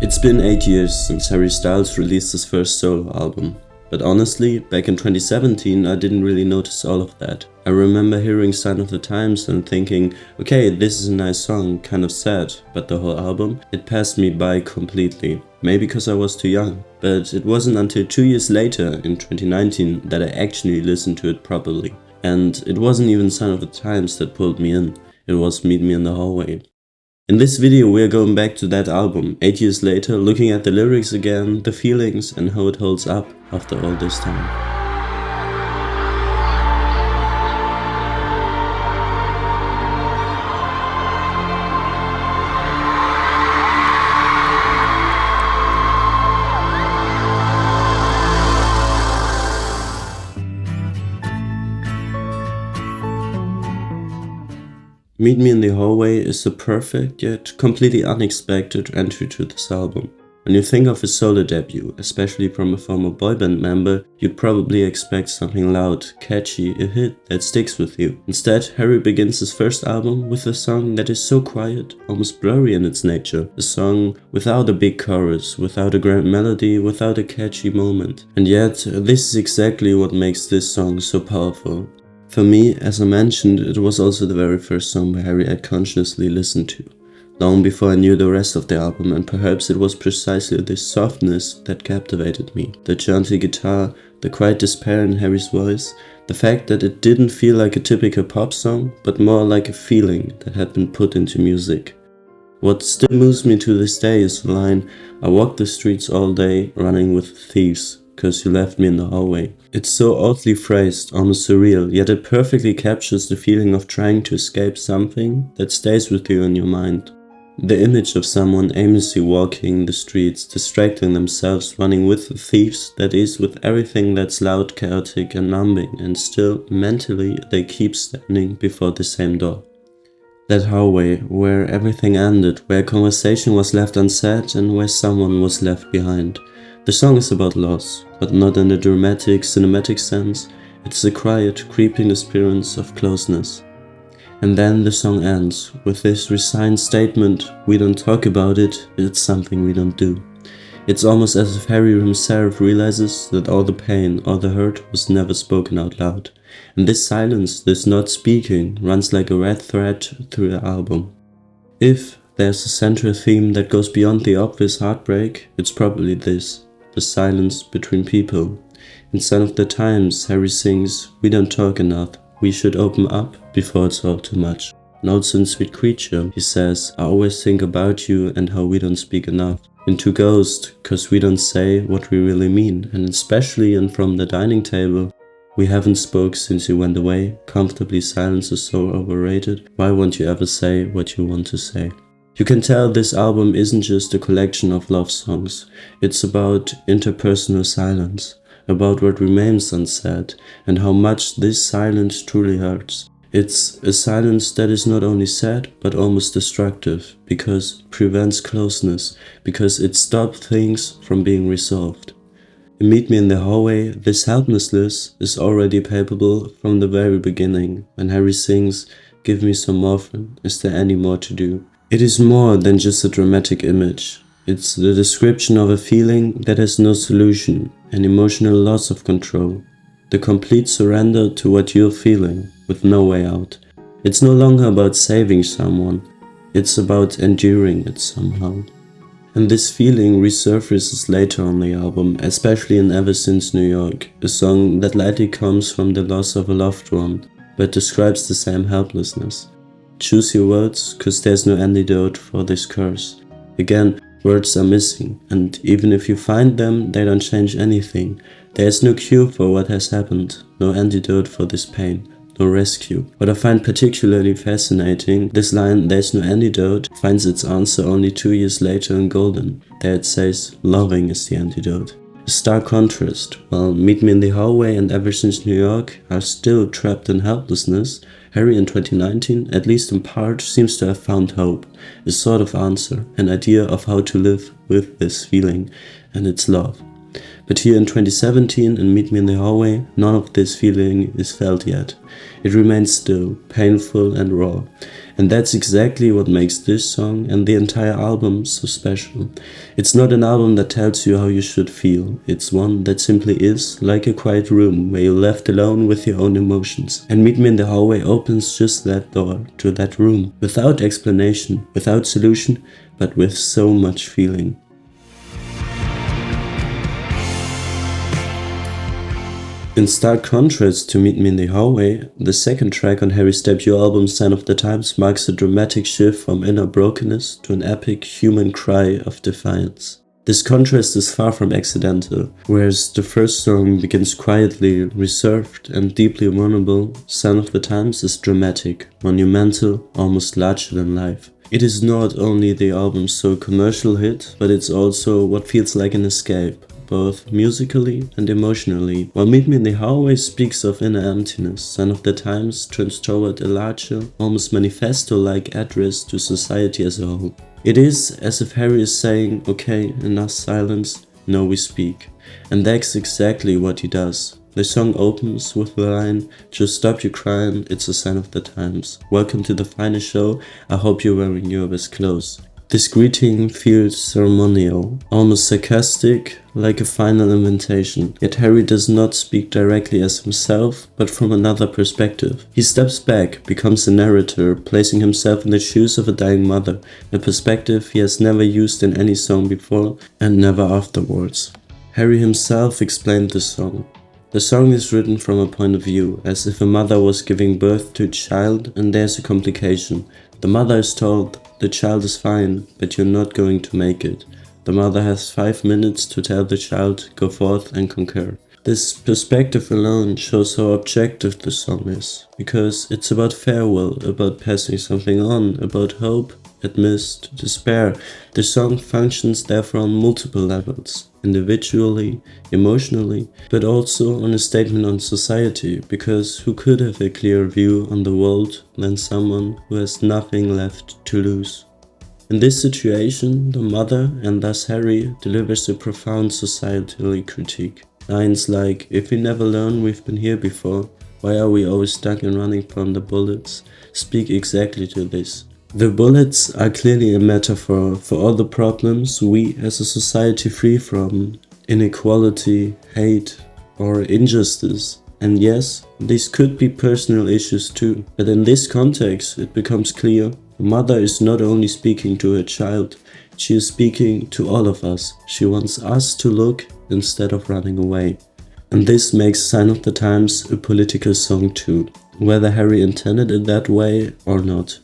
It's been 8 years since Harry Styles released his first solo album, but honestly, back in 2017 I didn't really notice all of that. I remember hearing Sign of the Times and thinking, okay, this is a nice song, kind of sad, but the whole album, it passed me by completely. Maybe because I was too young. But it wasn't until 2 years later, in 2019, that I actually listened to it properly. And it wasn't even Sign of the Times that pulled me in, it was Meet Me in the Hallway. In this video we are going back to that album, 8 years later, looking at the lyrics again, the feelings and how it holds up after all this time. Meet Me in the Hallway is the perfect yet completely unexpected entry to this album. When you think of his solo debut, especially from a former boyband member, you'd probably expect something loud, catchy, a hit that sticks with you. Instead, Harry begins his first album with a song that is so quiet, almost blurry in its nature. A song without a big chorus, without a grand melody, without a catchy moment. And yet, this is exactly what makes this song so powerful. For me, as I mentioned, it was also the very first song by Harry I consciously listened to, long before I knew the rest of the album, and perhaps it was precisely this softness that captivated me. The jaunty guitar, the quiet despair in Harry's voice, the fact that it didn't feel like a typical pop song, but more like a feeling that had been put into music. What still moves me to this day is the line, "I walk the streets all day running with thieves, 'cause you left me in the hallway." It's so oddly phrased, almost surreal, yet it perfectly captures the feeling of trying to escape something that stays with you in your mind. The image of someone aimlessly walking the streets, distracting themselves, running with the thieves, that is, with everything that's loud, chaotic and numbing, and still, mentally, they keep standing before the same door. That hallway, where everything ended, where a conversation was left unsaid and where someone was left behind. The song is about loss, but not in the dramatic, cinematic sense. It's a quiet, creeping experience of closeness. And then the song ends with this resigned statement, "We don't talk about it, it's something we don't do." It's almost as if Harry himself realizes that all the pain, all the hurt was never spoken out loud. And this silence, this not speaking, runs like a red thread through the album. If there's a central theme that goes beyond the obvious heartbreak, it's probably this. The silence between people. In Sign of the Times, Harry sings, "We don't talk enough, we should open up before it's all too much." And also in Sweet Creature, he says, "I always think about you and how we don't speak enough." Into Ghost, 'cause we don't say what we really mean, and especially in From the Dining Table, "We haven't spoke since you went away, comfortably silence is so overrated, why won't you ever say what you want to say?" You can tell this album isn't just a collection of love songs, it's about interpersonal silence, about what remains unsaid, and how much this silence truly hurts. It's a silence that is not only sad, but almost destructive, because it prevents closeness, because it stops things from being resolved. In Meet Me in the Hallway, this helplessness is already palpable from the very beginning, when Harry sings, "Give me some morphine, is there any more to do?" It is more than just a dramatic image. It's the description of a feeling that has no solution, an emotional loss of control, the complete surrender to what you're feeling, with no way out. It's no longer about saving someone, it's about enduring it somehow. And this feeling resurfaces later on the album, especially in Ever Since New York, a song that likely comes from the loss of a loved one, but describes the same helplessness. Choose your words, 'cause there's no antidote for this curse. Again, words are missing, and even if you find them, they don't change anything. There is no cure for what has happened, no antidote for this pain, no rescue. What I find particularly fascinating, this line, "There's no antidote," finds its answer only 2 years later in Golden. There it says, "Loving is the antidote." A stark contrast. While Meet Me in the Hallway and Ever Since New York are still trapped in helplessness, Harry in 2019, at least in part, seems to have found hope, a sort of answer, an idea of how to live with this feeling, and it's love. But here in 2017, in Meet Me in the Hallway, none of this feeling is felt yet. It remains still, painful and raw. And that's exactly what makes this song and the entire album so special. It's not an album that tells you how you should feel. It's one that simply is, like a quiet room where you're left alone with your own emotions. And Meet Me in the Hallway opens just that door to that room, without explanation, without solution, but with so much feeling. In stark contrast to Meet Me in the Hallway, the second track on Harry's debut album Sign of the Times marks a dramatic shift from inner brokenness to an epic human cry of defiance. This contrast is far from accidental. Whereas the first song begins quietly, reserved and deeply vulnerable, Sign of the Times is dramatic, monumental, almost larger than life. It is not only the album's sole commercial hit, but it's also what feels like an escape, both musically and emotionally. While Meet Me in the Hallway speaks of inner emptiness, Sign of the Times turns toward a larger, almost manifesto-like address to society as a whole. It is as if Harry is saying, okay, enough silence, now we speak. And that's exactly what he does. The song opens with the line, just stop your crying, it's a sign of the times. Welcome to the final show, I hope you're wearing your best clothes. This greeting feels ceremonial, almost sarcastic, like a final invitation. Yet Harry does not speak directly as himself, but from another perspective. He steps back, becomes a narrator, placing himself in the shoes of a dying mother, a perspective he has never used in any song before and never afterwards. Harry himself explained the song. The song is written from a point of view, as if a mother was giving birth to a child and there's a complication. The mother is told, the child is fine, but you're not going to make it. The mother has 5 minutes to tell the child, go forth and conquer. This perspective alone shows how objective the song is, because it's about farewell, about passing something on, about hope, amidst despair. The song functions therefore on multiple levels, individually, emotionally, but also on a statement on society, because who could have a clearer view on the world than someone who has nothing left to lose? In this situation, the mother, and thus Harry, delivers a profound societal critique. Lines like, if we never learn we've been here before, why are we always stuck and running from the bullets, speak exactly to this. The bullets are clearly a metaphor for all the problems we as a society flee from, inequality, hate, or injustice. And yes, these could be personal issues too, but in this context it becomes clear the mother is not only speaking to her child, she is speaking to all of us. She wants us to look instead of running away. And this makes Sign of the Times a political song too, whether Harry intended it that way or not.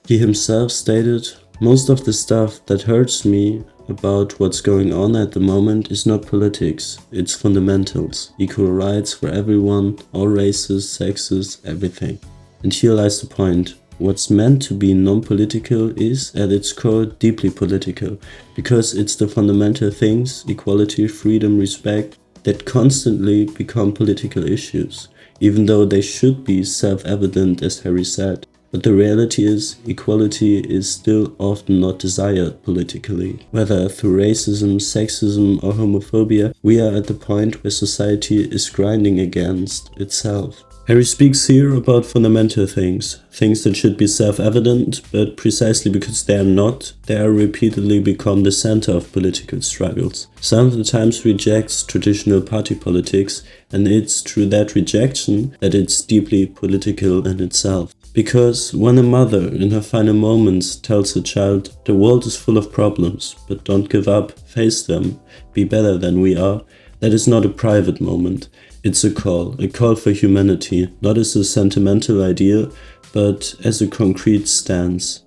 He himself stated, most of the stuff that hurts me about what's going on at the moment is not politics, it's fundamentals, equal rights for everyone, all races, sexes, everything. And here lies the point. What's meant to be non-political is, at its core, deeply political, because it's the fundamental things, equality, freedom, respect, that constantly become political issues, even though they should be self-evident, as Harry said. But the reality is, equality is still often not desired politically. Whether through racism, sexism or homophobia, we are at the point where society is grinding against itself. Harry speaks here about fundamental things that should be self-evident, but precisely because they are not, they are repeatedly become the center of political struggles. Sign of the Times rejects traditional party politics, and it's through that rejection that it's deeply political in itself. Because when a mother in her final moments tells her child, the world is full of problems, but don't give up, face them, be better than we are, that is not a private moment. It's a call for humanity, not as a sentimental idea, but as a concrete stance.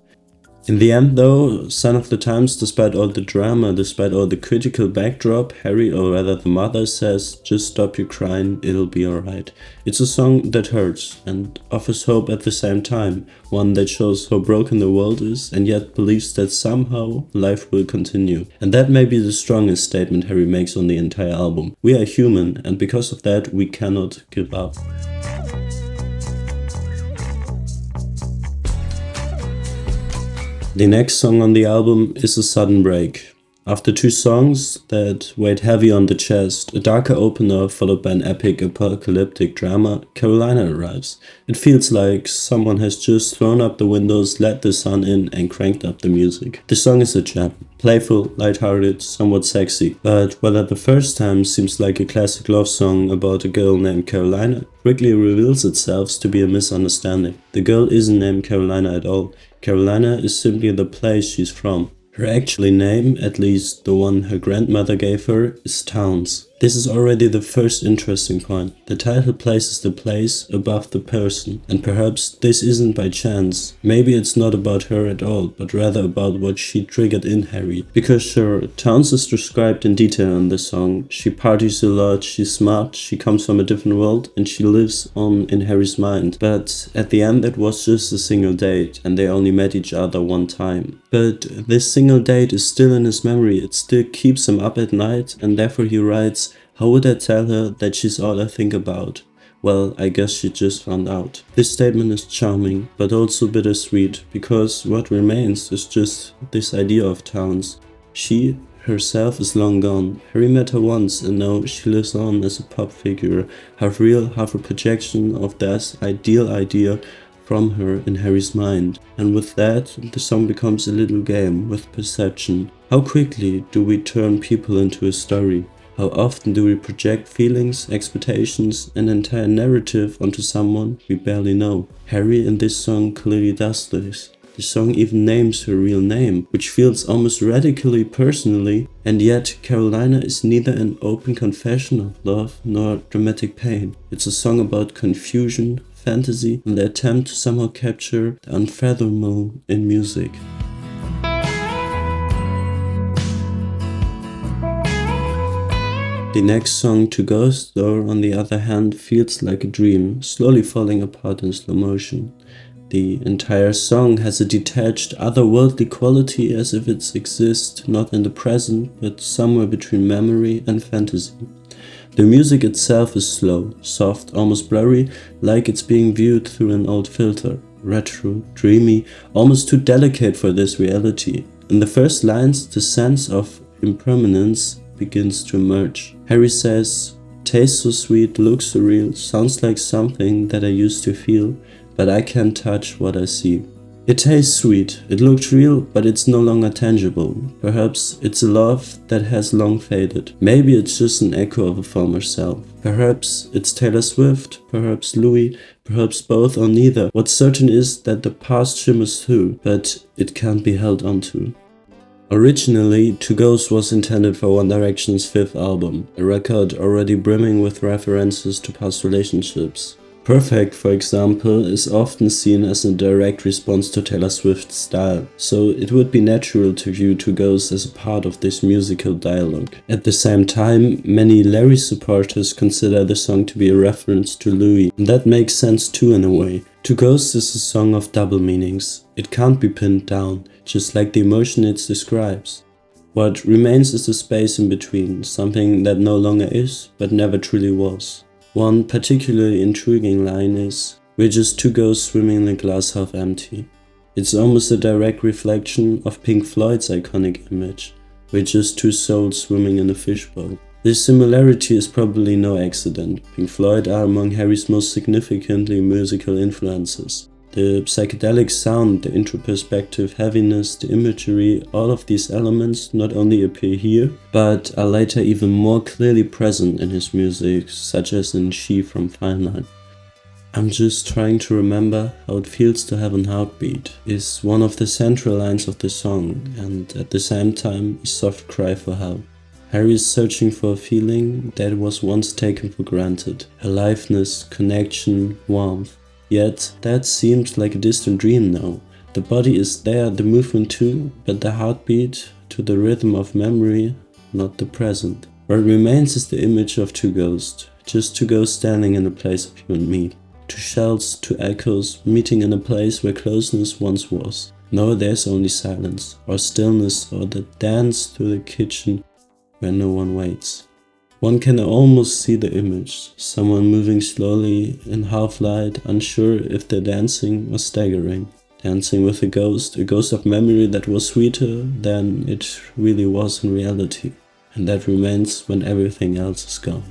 In the end though, Sign of the Times, despite all the drama, despite all the critical backdrop, Harry, or rather the mother, says, just stop your crying, it'll be alright. It's a song that hurts and offers hope at the same time, one that shows how broken the world is and yet believes that somehow life will continue. And that may be the strongest statement Harry makes on the entire album. We are human, and because of that we cannot give up. The next song on the album is A Sudden Break. After 2 songs that weighed heavy on the chest, a darker opener followed by an epic apocalyptic drama, Carolina arrives. It feels like someone has just thrown up the windows, let the sun in, and cranked up the music. The song is a gem. Playful, lighthearted, somewhat sexy, but whether the first time seems like a classic love song about a girl named Carolina, quickly reveals itself to be a misunderstanding. The girl isn't named Carolina at all. Carolina is simply the place she's from. Her actual name, at least the one her grandmother gave her, is Towns. This is already the first interesting point. The title places the place above the person, and perhaps this isn't by chance. Maybe it's not about her at all, but rather about what she triggered in Harry. Because sure, Towns is described in detail in the song. She parties a lot, she's smart, she comes from a different world, and she lives on in Harry's mind. But at the end it was just a single date, and they only met each other one time. But this single date is still in his memory, it still keeps him up at night, and therefore he writes, "How would I tell her that she's all I think about? Well, I guess she just found out." This statement is charming, but also bittersweet, because what remains is just this idea of Towns. She herself is long gone. Harry met her once, and now she lives on as a pop figure, half real, half a projection of that ideal idea from her in Harry's mind. And with that, the song becomes a little game with perception. How quickly do we turn people into a story? How often do we project feelings, expectations, an entire narrative onto someone we barely know? Harry in this song clearly does this. The song even names her real name, which feels almost radically personally, and yet Carolina is neither an open confession of love nor dramatic pain. It's a song about confusion, fantasy, and the attempt to somehow capture the unfathomable in music. The next song, To Ghost, though, on the other hand, feels like a dream, slowly falling apart in slow motion. The entire song has a detached, otherworldly quality, as if it exists not in the present, but somewhere between memory and fantasy. The music itself is slow, soft, almost blurry, like it's being viewed through an old filter. Retro, dreamy, almost too delicate for this reality. In the first lines, the sense of impermanence begins to emerge. Harry says, "Tastes so sweet, looks so real, sounds like something that I used to feel, but I can't touch what I see." It tastes sweet, it looks real, but it's no longer tangible. Perhaps it's a love that has long faded. Maybe it's just an echo of a former self. Perhaps it's Taylor Swift, perhaps Louis, perhaps both or neither. What's certain is that the past shimmers through, but it can't be held onto. Originally, To Ghost was intended for One Direction's 5th album, a record already brimming with references to past relationships. Perfect, for example, is often seen as a direct response to Taylor Swift's style, so it would be natural to view To Ghost as a part of this musical dialogue. At the same time, many Larry supporters consider the song to be a reference to Louis, and that makes sense too in a way. To Ghost is a song of double meanings. It can't be pinned down, just like the emotion it describes. What remains is the space in between, something that no longer is, but never truly was. One particularly intriguing line is, "We're just two ghosts swimming in a glass half empty." It's almost a direct reflection of Pink Floyd's iconic image, "We're just two souls swimming in a fishbowl." This similarity is probably no accident. Pink Floyd are among Harry's most significantly musical influences. The psychedelic sound, the introspective heaviness, the imagery, all of these elements not only appear here, but are later even more clearly present in his music, such as in She from Fine Line. "I'm just trying to remember how it feels to have an heartbeat" is one of the central lines of the song, and at the same time a soft cry for help. Harry is searching for a feeling that was once taken for granted, aliveness, connection, warmth. Yet that seems like a distant dream now. The body is there, the movement too, but the heartbeat to the rhythm of memory, not the present. What remains is the image of two ghosts, just two ghosts standing in the place of you and me. Two shells, two echoes, meeting in a place where closeness once was. Now there's only silence, or stillness, or the dance through the kitchen where no one waits. One can almost see the image, someone moving slowly in half light, unsure if they're dancing or staggering. dancing with a ghost of memory that was sweeter than it really was in reality, and that remains when everything else is gone.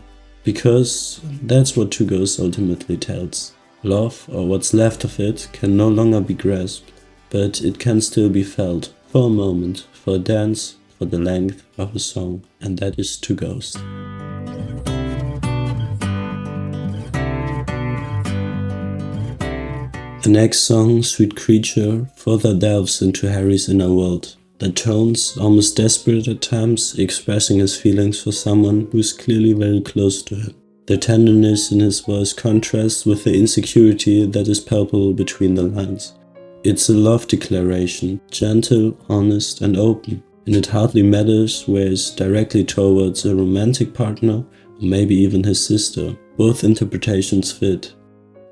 Because that's what Two Ghosts ultimately tells. Love, or what's left of it, can no longer be grasped, but it can still be felt, for a moment, for a dance, for the length of a song, and that is Two Ghosts. The next song, Sweet Creature, further delves into Harry's inner world. The tones, almost desperate at times, expressing his feelings for someone who is clearly very close to him. The tenderness in his voice contrasts with the insecurity that is palpable between the lines. It's a love declaration, gentle, honest, and open, and it hardly matters where it's directly towards a romantic partner, or maybe even his sister. Both interpretations fit.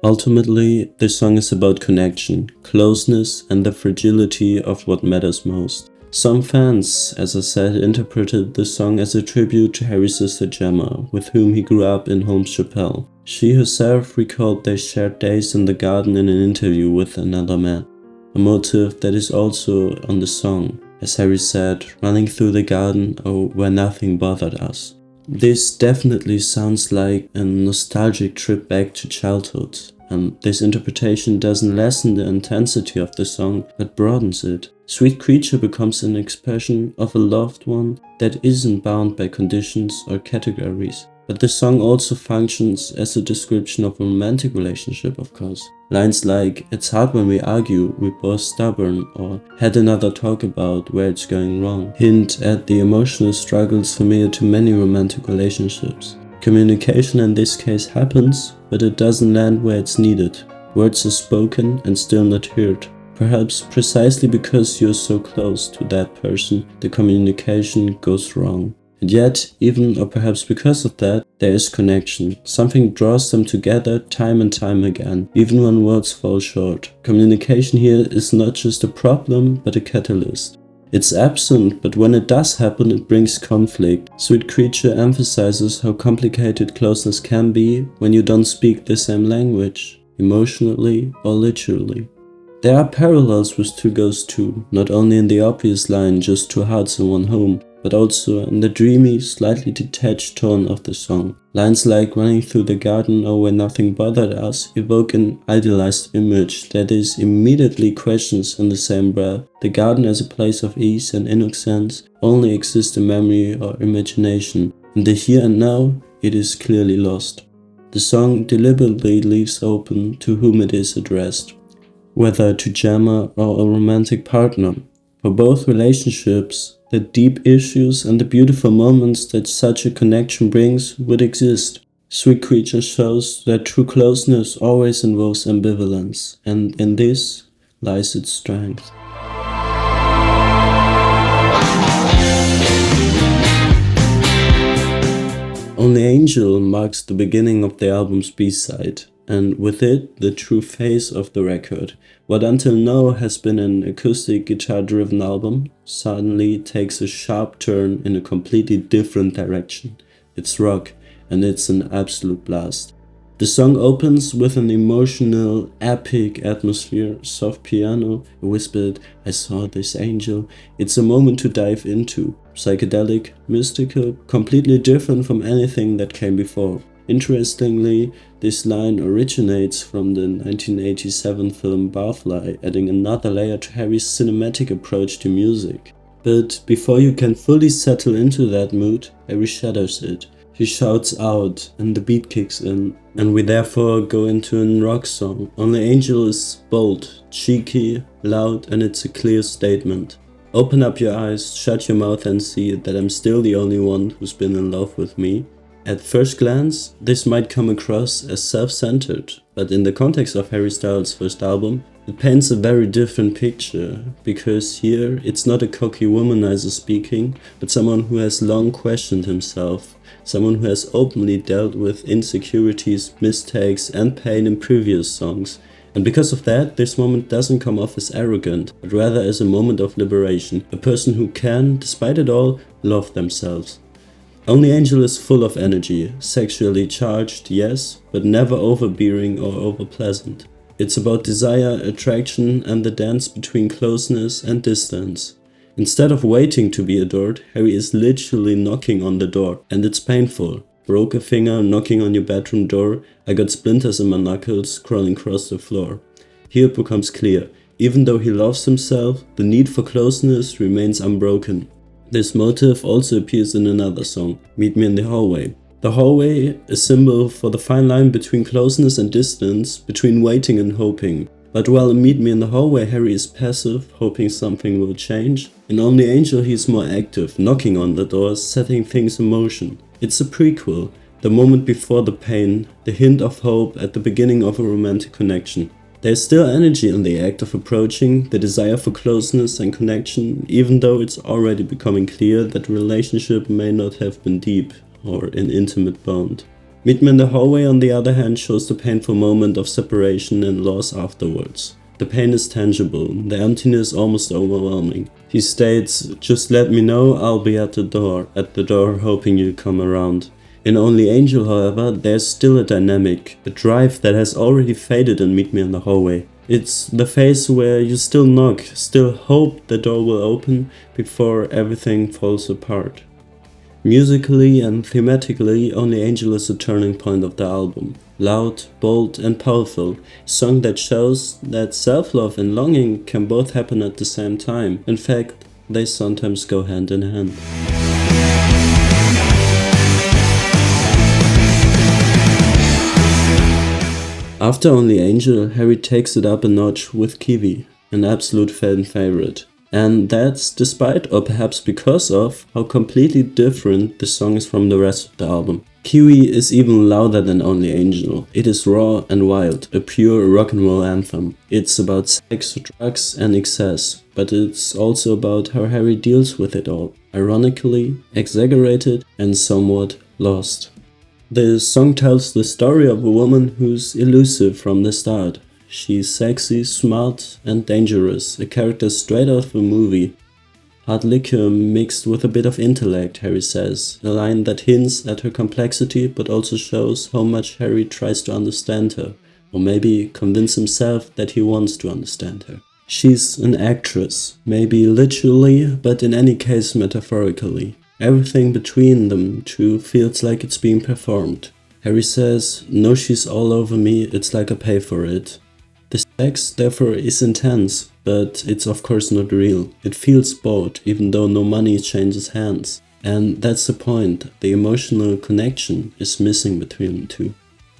Ultimately, this song is about connection, closeness, and the fragility of what matters most. Some fans, as I said, interpreted the song as a tribute to Harry's sister Gemma, with whom he grew up in Holmes-Chapelle. She herself recalled they shared days in the garden in an interview with another man, a motive that is also on the song, as Harry said, running through the garden, oh, where nothing bothered us. This definitely sounds like a nostalgic trip back to childhood, and this interpretation doesn't lessen the intensity of the song, but broadens it. Sweet Creature becomes an expression of a loved one that isn't bound by conditions or categories. But the song also functions as a description of a romantic relationship, of course. Lines like, "It's hard when we argue, we're both stubborn," or "Had another talk about where it's going wrong," hint at the emotional struggles familiar to many romantic relationships. Communication in this case happens, but it doesn't land where it's needed. Words are spoken and still not heard. Perhaps precisely because you're so close to that person, the communication goes wrong. And yet, even or perhaps because of that, there is connection. Something draws them together time and time again, even when words fall short. Communication here is not just a problem, but a catalyst. It's absent, but when it does happen, it brings conflict. Sweet Creature emphasizes how complicated closeness can be when you don't speak the same language, emotionally or literally. There are parallels with Two Ghosts too, not only in the obvious line, just two hearts in one home, but also in the dreamy, slightly detached tone of the song. Lines like "running through the garden or where nothing bothered us" evoke an idealized image that is immediately questions in the same breath. The garden as a place of ease and innocence only exists in memory or imagination. In the here and now, it is clearly lost. The song deliberately leaves open to whom it is addressed, whether to Gemma or a romantic partner. For both relationships, the deep issues and the beautiful moments that such a connection brings would exist. Sweet Creature shows that true closeness always involves ambivalence, and in this lies its strength. Only Angel marks the beginning of the album's B-side, and with it, the true phase of the record. What until now has been an acoustic guitar-driven album suddenly takes a sharp turn in a completely different direction. It's rock, and it's an absolute blast. The song opens with an emotional, epic atmosphere, soft piano, a whispered, "I saw this angel." It's a moment to dive into. Psychedelic, mystical, completely different from anything that came before. Interestingly, this line originates from the 1987 film Barfly, adding another layer to Harry's cinematic approach to music. But before you can fully settle into that mood, Harry shatters it. He shouts out, and the beat kicks in, and we therefore go into a rock song. Only Angel is bold, cheeky, loud, and it's a clear statement. Open up your eyes, shut your mouth and see that I'm still the only one who's been in love with me. At first glance, this might come across as self-centered, but in the context of Harry Styles' first album, it paints a very different picture, because here it's not a cocky womanizer speaking, but someone who has long questioned himself, someone who has openly dealt with insecurities, mistakes and pain in previous songs. And because of that, this moment doesn't come off as arrogant, but rather as a moment of liberation, a person who can, despite it all, love themselves. Only Angel is full of energy, sexually charged, yes, but never overbearing or overpleasant. It's about desire, attraction, and the dance between closeness and distance. Instead of waiting to be adored, Harry is literally knocking on the door, and it's painful. Broke a finger knocking on your bedroom door, I got splinters in my knuckles crawling across the floor. Here it becomes clear, even though he loves himself, the need for closeness remains unbroken. This motive also appears in another song, Meet Me in the Hallway. The hallway, a symbol for the fine line between closeness and distance, between waiting and hoping. But while in Meet Me in the Hallway, Harry is passive, hoping something will change. In Only Angel, he is more active, knocking on the doors, setting things in motion. It's a prequel, the moment before the pain, the hint of hope at the beginning of a romantic connection. There's still energy in the act of approaching, the desire for closeness and connection, even though it's already becoming clear that the relationship may not have been deep or an intimate bond. Meet Me in the Hallway, on the other hand, shows the painful moment of separation and loss afterwards. The pain is tangible, the emptiness almost overwhelming. He states, "Just let me know, I'll be at the door hoping you come around." In Only Angel, however, there's still a dynamic, a drive that has already faded in Meet Me in the Hallway. It's the phase where you still knock, still hope the door will open before everything falls apart. Musically and thematically, Only Angel is the turning point of the album. Loud, bold and powerful, a song that shows that self-love and longing can both happen at the same time. In fact, they sometimes go hand in hand. After Only Angel, Harry takes it up a notch with Kiwi, an absolute fan favorite. And that's despite, or perhaps because of, how completely different the song is from the rest of the album. Kiwi is even louder than Only Angel. It is raw and wild, a pure rock and roll anthem. It's about sex, drugs and excess, but it's also about how Harry deals with it all. Ironically, exaggerated and somewhat lost. The song tells the story of a woman who's elusive from the start. She's sexy, smart and dangerous, a character straight out of a movie. Hard liquor mixed with a bit of intellect, Harry says, a line that hints at her complexity but also shows how much Harry tries to understand her, or maybe convince himself that he wants to understand her. She's an actress, maybe literally, but in any case metaphorically. Everything between them two feels like it's being performed. Harry says, "No, she's all over me, it's like I pay for it." The sex, therefore, is intense, but it's of course not real. It feels bought, even though no money changes hands. And that's the point, the emotional connection is missing between the two.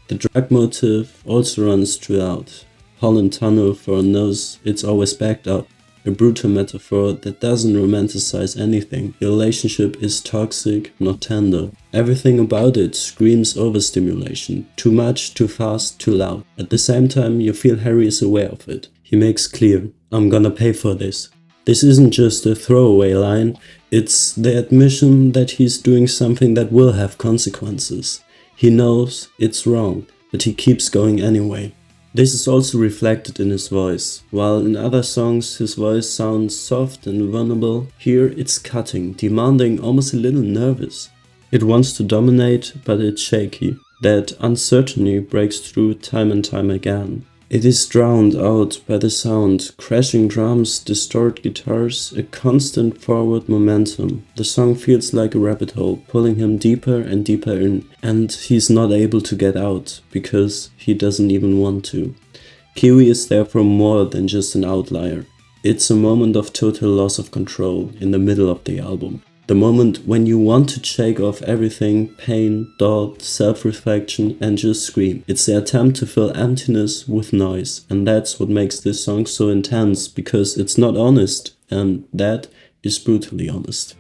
The drug motive also runs throughout. Holland Tunnel for knows it's always backed up. A brutal metaphor that doesn't romanticize anything. The relationship is toxic, not tender. Everything about it screams overstimulation. Too much, too fast, too loud. At the same time, you feel Harry is aware of it. He makes clear, "I'm gonna pay for this." This isn't just a throwaway line, it's the admission that he's doing something that will have consequences. He knows it's wrong, but he keeps going anyway. This is also reflected in his voice. While in other songs his voice sounds soft and vulnerable, here it's cutting, demanding, almost a little nervous. It wants to dominate, but it's shaky. That uncertainty breaks through time and time again. It is drowned out by the sound, crashing drums, distorted guitars, a constant forward momentum. The song feels like a rabbit hole, pulling him deeper and deeper in, and he's not able to get out, because he doesn't even want to. Kiwi is therefore more than just an outlier. It's a moment of total loss of control in the middle of the album. The moment when you want to shake off everything, pain, doubt, self-reflection and just scream. It's the attempt to fill emptiness with noise, and that's what makes this song so intense, because it's not honest, and that is brutally honest.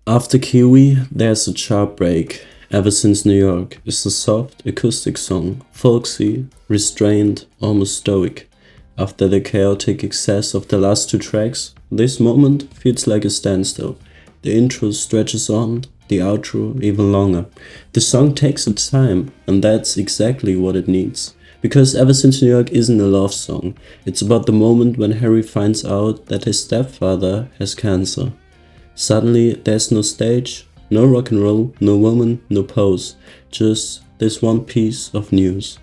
After Kiwi, there's a sharp break. Ever Since New York is a soft acoustic song, folksy, restrained, almost stoic. After the chaotic excess of the last two tracks, this moment feels like a standstill. The intro stretches on, the outro even longer. The song takes its time, and that's exactly what it needs. Because Ever Since New York isn't a love song, it's about the moment when Harry finds out that his stepfather has cancer. Suddenly there's no stage, No rock and roll, no woman, no pose, just this one piece of news.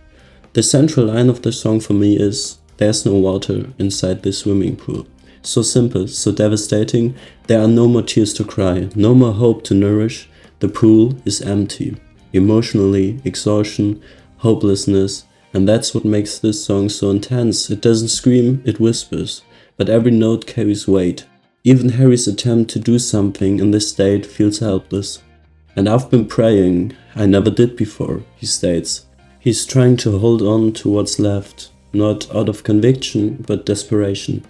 The central line of the song for me is, "There's no water inside this swimming pool." So simple, so devastating, there are no more tears to cry, no more hope to nourish, the pool is empty. Emotionally, exhaustion, hopelessness, and that's what makes this song so intense. It doesn't scream, it whispers, but every note carries weight. Even Harry's attempt to do something in this state feels helpless. "And I've been praying, I never did before," he states. He's trying to hold on to what's left, not out of conviction, but desperation.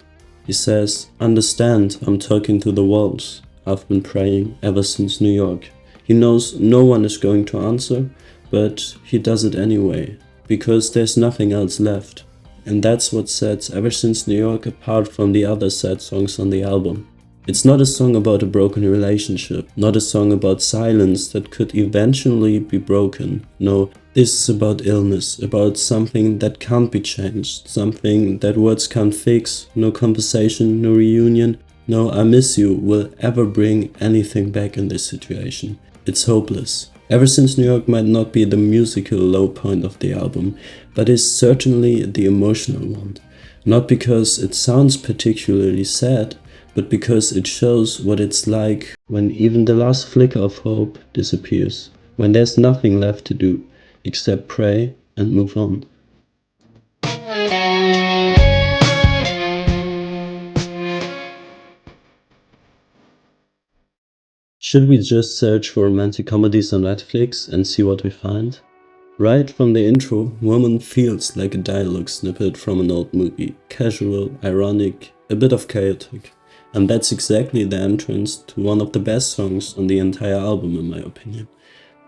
He says, "Understand, I'm talking to the walls. I've been praying ever since New York." He knows no one is going to answer, but he does it anyway, because there's nothing else left. And that's what sets Ever Since New York apart from the other sad songs on the album. It's not a song about a broken relationship, not a song about silence that could eventually be broken. No, this is about illness, about something that can't be changed, something that words can't fix, no conversation, no reunion, no "I miss you" will ever bring anything back in this situation. It's hopeless. Ever Since New York might not be the musical low point of the album, but is certainly the emotional one. Not because it sounds particularly sad, but because it shows what it's like when even the last flicker of hope disappears, when there's nothing left to do except pray and move on. Should we just search for romantic comedies on Netflix and see what we find? Right from the intro, Woman feels like a dialogue snippet from an old movie. Casual, ironic, a bit of chaotic. And that's exactly the entrance to one of the best songs on the entire album in my opinion.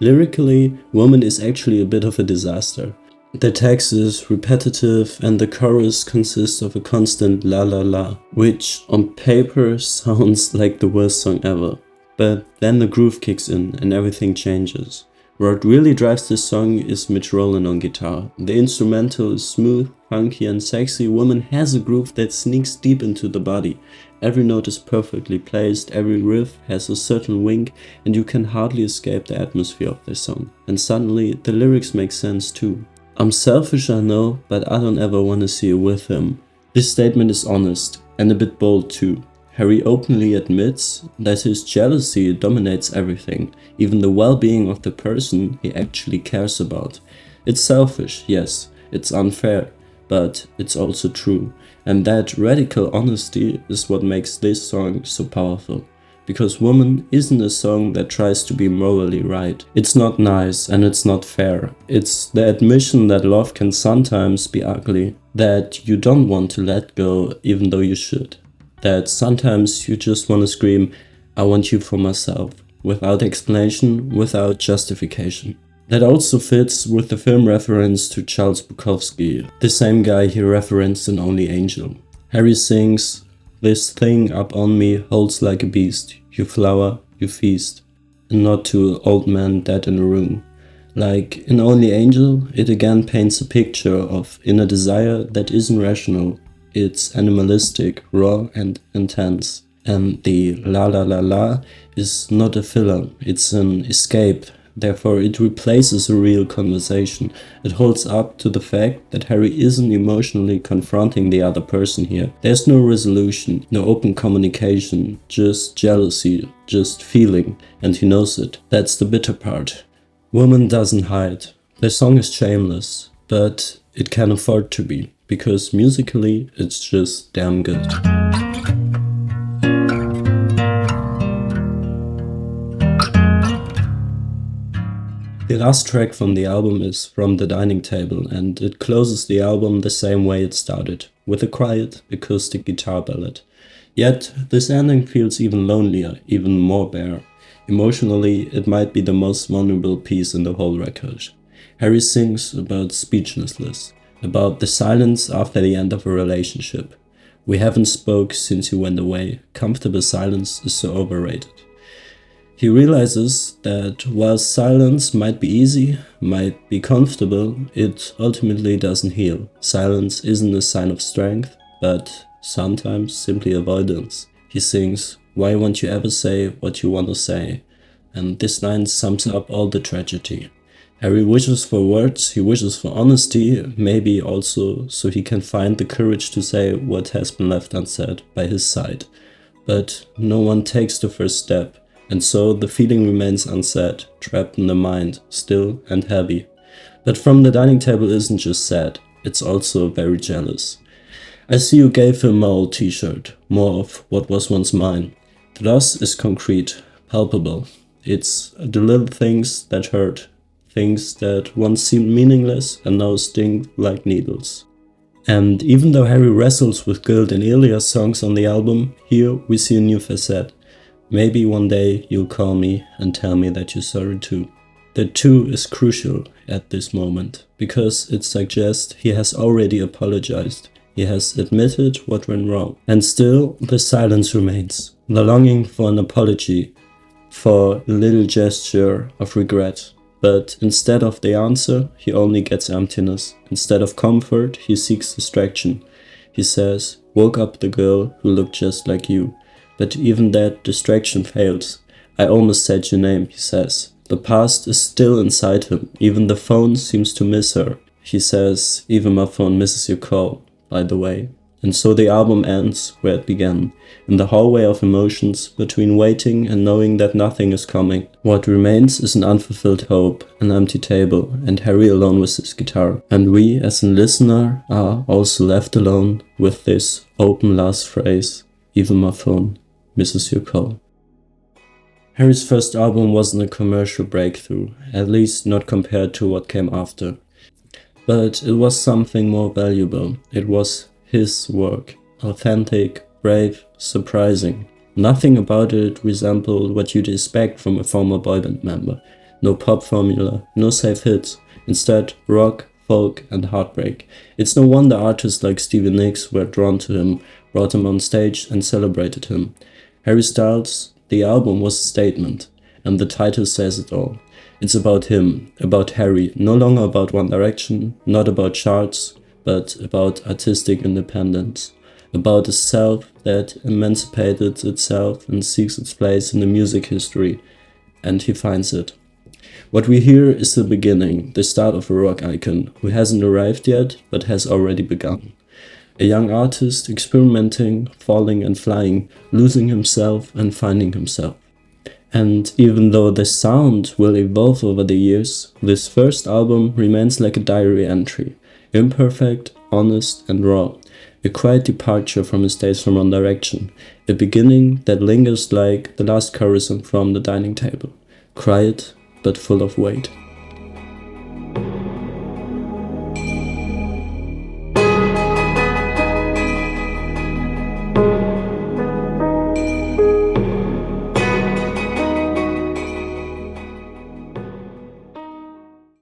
Lyrically, Woman is actually a bit of a disaster. The text is repetitive and the chorus consists of a constant la la la, which on paper sounds like the worst song ever. But then the groove kicks in and everything changes. What really drives this song is Mitch Rowland on guitar. The instrumental is smooth, funky and sexy. Woman has a groove that sneaks deep into the body. Every note is perfectly placed, every riff has a certain wink, and you can hardly escape the atmosphere of this song. And suddenly, the lyrics make sense too. "I'm selfish, I know, but I don't ever want to see you with him." This statement is honest, and a bit bold too. Harry openly admits that his jealousy dominates everything, even the well-being of the person he actually cares about. It's selfish, yes, it's unfair, but it's also true. And that radical honesty is what makes this song so powerful. Because Woman isn't a song that tries to be morally right. It's not nice and it's not fair. It's the admission that love can sometimes be ugly, that you don't want to let go even though you should. That sometimes you just want to scream, "I want you for myself," without explanation, without justification. That also fits with the film reference to Charles Bukowski, the same guy he referenced in Only Angel. Harry sings, "This thing up on me holds like a beast, you flower, you feast," and not to old man dead in a room. Like in Only Angel, it again paints a picture of inner desire that isn't rational. It's animalistic, raw and intense. And the la la la la is not a filler, it's an escape. Therefore it replaces a real conversation. It holds up to the fact that Harry isn't emotionally confronting the other person here. There's no resolution, no open communication, just jealousy, just feeling, and he knows it. That's the bitter part. Woman doesn't hide. The song is shameless, but it can afford to be, because musically it's just damn good. The last track from the album is From the Dining Table, and it closes the album the same way it started, with a quiet acoustic guitar ballad. Yet this ending feels even lonelier, even more bare. Emotionally, it might be the most vulnerable piece in the whole record. Harry sings about speechlessness, about the silence after the end of a relationship. "We haven't spoke since you went away. Comfortable silence is so overrated." He realizes that while silence might be easy, might be comfortable, it ultimately doesn't heal. Silence isn't a sign of strength, but sometimes simply avoidance. He sings, "Why won't you ever say what you want to say?" and this line sums up all the tragedy. Harry wishes for words, he wishes for honesty, maybe also so he can find the courage to say what has been left unsaid by his side. But no one takes the first step, and so the feeling remains unsaid, trapped in the mind, still and heavy. But from the dining table isn't just sad, it's also very jealous. I see you gave him my old t-shirt, more of what was once mine. The loss is concrete, palpable. It's the little things that hurt. Things that once seemed meaningless and now sting like needles. And even though Harry wrestles with guilt in earlier songs on the album, here we see a new facet. Maybe one day you'll call me and tell me that you're sorry too. That too is crucial at this moment, because it suggests he has already apologized. He has admitted what went wrong. And still, the silence remains. The longing for an apology, for a little gesture of regret. But instead of the answer, he only gets emptiness. Instead of comfort, he seeks distraction. He says, "Woke up the girl who looked just like you." But even that distraction fails. "I almost said your name," he says. The past is still inside him. Even the phone seems to miss her. He says, "Even my phone misses your call, by the way." And so the album ends where it began, in the hallway of emotions, between waiting and knowing that nothing is coming. What remains is an unfulfilled hope, an empty table, and Harry alone with his guitar. And we, as a listener, are also left alone with this open last phrase, "Even my phone misses your call." Harry's first album wasn't a commercial breakthrough, at least not compared to what came after. But it was something more valuable. It was his work, authentic, brave, surprising. Nothing about it resembled what you'd expect from a former boyband member. No pop formula, no safe hits. Instead, rock, folk, and heartbreak. It's no wonder artists like Stevie Nicks were drawn to him, brought him on stage, and celebrated him. Harry Styles, the album was a statement, and the title says it all. It's about him, about Harry, no longer about One Direction, not about charts, but about artistic independence, about a self that emancipated itself and seeks its place in the music history, and he finds it. What we hear is the beginning, the start of a rock icon who hasn't arrived yet, but has already begun. A young artist experimenting, falling and flying, losing himself and finding himself. And even though the sound will evolve over the years, this first album remains like a diary entry. Imperfect, honest and raw, a quiet departure from his days from One Direction, a beginning that lingers like the last chorus from the dining table, quiet but full of weight.